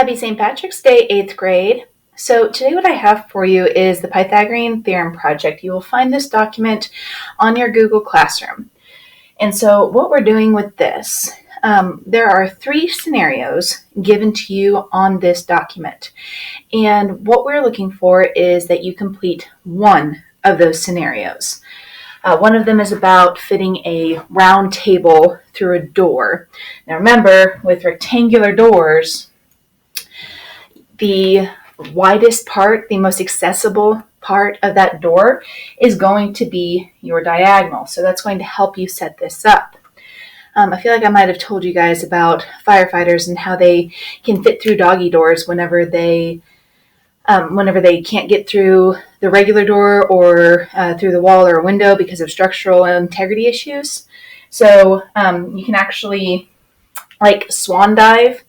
Happy St. Patrick's Day, 8th grade. So today what I have for you is the Pythagorean theorem project. You will find this document on your Google Classroom. And so what we're doing with this, there are 3 scenarios given to you on this document. And what we're looking for is that you complete one of those scenarios. One of them is about fitting a round table through a door. Now remember, with rectangular doors, the widest part, the most accessible part of that door is going to be your diagonal. So that's going to help you set this up. I feel like I might have told you guys about firefighters and how they can fit through doggy doors whenever they can't get through the regular door or through the wall or a window because of structural integrity issues. So you can actually like swan dive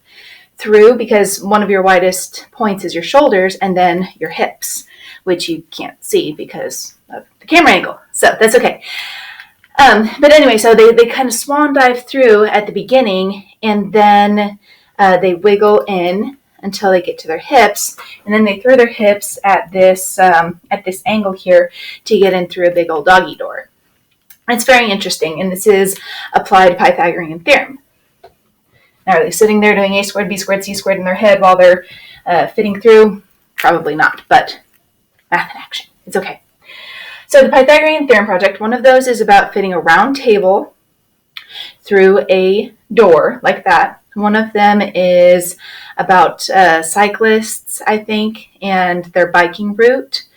through, because one of your widest points is your shoulders and then your hips, which you can't see because of the camera angle. So that's okay. But anyway, so they kind of swan dive through at the beginning, and then they wiggle in until they get to their hips, and then they throw their hips at this angle here to get in through a big old doggy door. It's very interesting, and this is applied Pythagorean theorem. Now, are they sitting there doing a squared, b squared, c squared in their head while they're fitting through? Probably not, but math in action. It's okay. So the Pythagorean theorem project, one of those is about fitting a round table through a door like that. One of them is about cyclists, I think, and their biking route.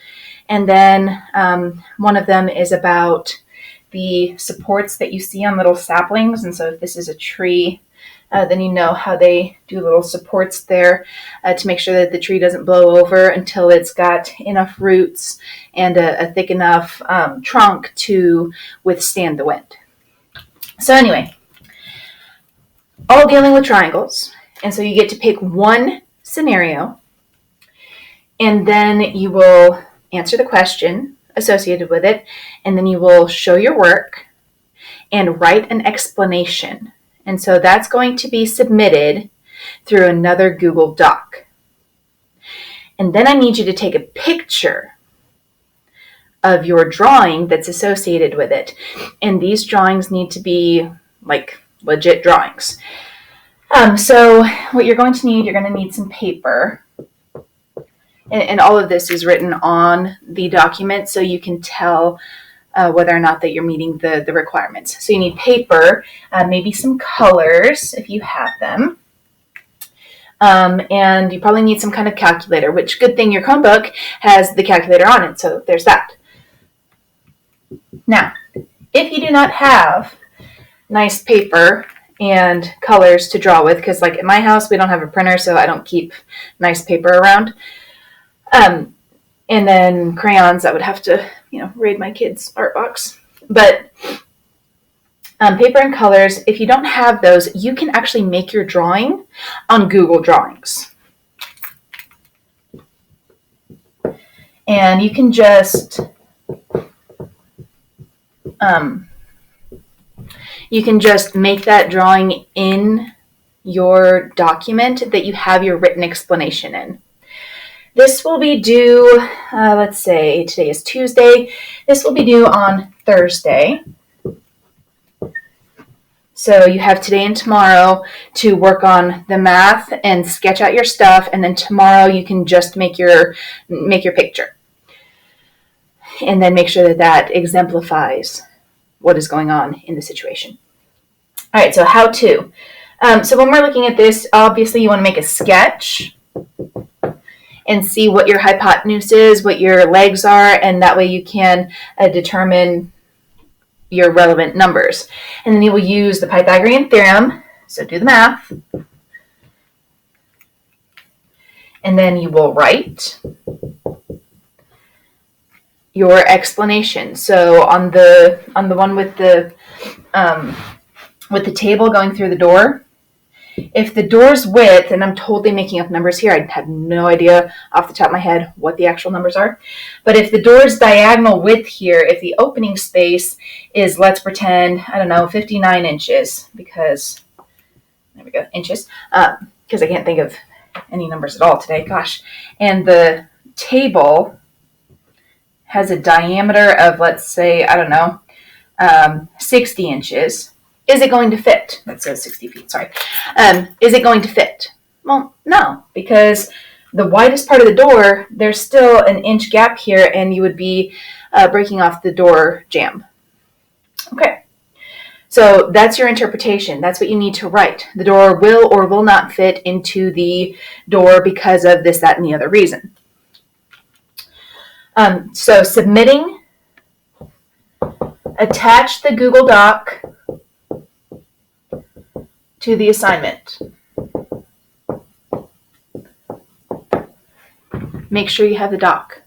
And then one of them is about the supports that you see on little saplings. And so if this is a tree, then you know how they do little supports there to make sure that the tree doesn't blow over until it's got enough roots and a thick enough trunk to withstand the wind. So anyway, all dealing with triangles. And so you get to pick one scenario, and then you will answer the question associated with it, and then you will show your work and write an explanation. And so that's going to be submitted through another Google Doc. And then I need you to take a picture of your drawing that's associated with it. And these drawings need to be like legit drawings. So what you're going to need some paper. And all of this is written on the document so you can tell whether or not that you're meeting the requirements. So you need paper, maybe some colors if you have them. And you probably need some kind of calculator, which good thing your Chromebook has the calculator on it. So there's that. Now, if you do not have nice paper and colors to draw with, because like at my house, we don't have a printer, so I don't keep nice paper around. And then crayons, I would have to, raid my kids' art box. But paper and colors, if you don't have those, you can actually make your drawing on Google Drawings. And you can just make that drawing in your document that you have your written explanation in. This will be due, let's say today is Tuesday. This will be due on Thursday. So you have today and tomorrow to work on the math and sketch out your stuff, and then tomorrow you can just make your picture. And then make sure that exemplifies what is going on in the situation. All right, so how to. So when we're looking at this, obviously you want to make a sketch and see what your hypotenuse is, what your legs are, and that way you can determine your relevant numbers. And then you will use the Pythagorean theorem, so do the math, and then you will write your explanation. So on the one with the table going through the door, if the door's width, and I'm totally making up numbers here, I have no idea off the top of my head what the actual numbers are, but if the door's diagonal width here, if the opening space is, let's pretend, 59 inches, because, there we go, inches, because I can't think of any numbers at all today, gosh. And the table has a diameter of, let's say, I don't know, 60 inches. Is it going to fit? That says 60 feet, sorry. Is it going to fit? Well, no, because the widest part of the door, there's still an inch gap here, and you would be breaking off the door jamb. Okay, so that's your interpretation. That's what you need to write. The door will or will not fit into the door because of this, that, and the other reason. So submitting, attach the Google Doc to the assignment. Make sure you have the doc.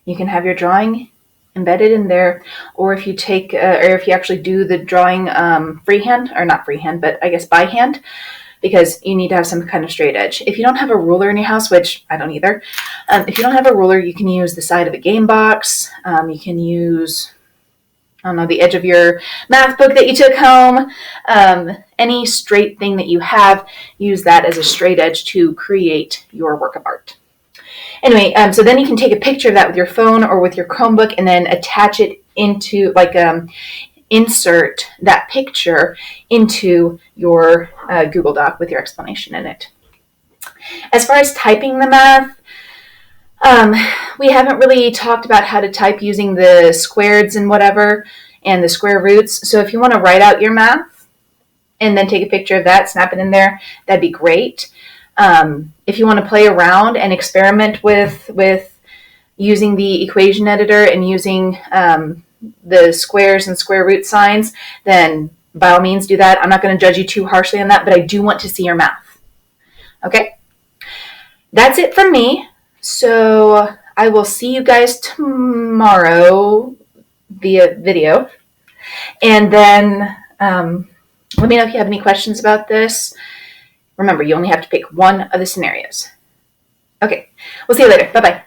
You can have your drawing embedded in there, or if you take, or if you actually do the drawing freehand, or not freehand, but I guess by hand, because you need to have some kind of straight edge. If you don't have a ruler in your house, which I don't either, if you don't have a ruler, you can use the side of a game box. You can use, I don't know, the edge of your math book that you took home. Any straight thing that you have, use that as a straight edge to create your work of art. Anyway, so then you can take a picture of that with your phone or with your Chromebook and then attach it into, like, insert that picture into your Google Doc with your explanation in it. As far as typing the math, we haven't really talked about how to type using the squareds and whatever and the square roots. So if you want to write out your math and then take a picture of that, snap it in there, that'd be great. If you want to play around and experiment with using the equation editor and using the squares and square root signs, then by all means do that. I'm not going to judge you too harshly on that, but I do want to see your math. Okay? That's it from me. So I will see you guys tomorrow via video. And then let me know if you have any questions about this. Remember, you only have to pick one of the scenarios. Okay, we'll see you later. Bye-bye.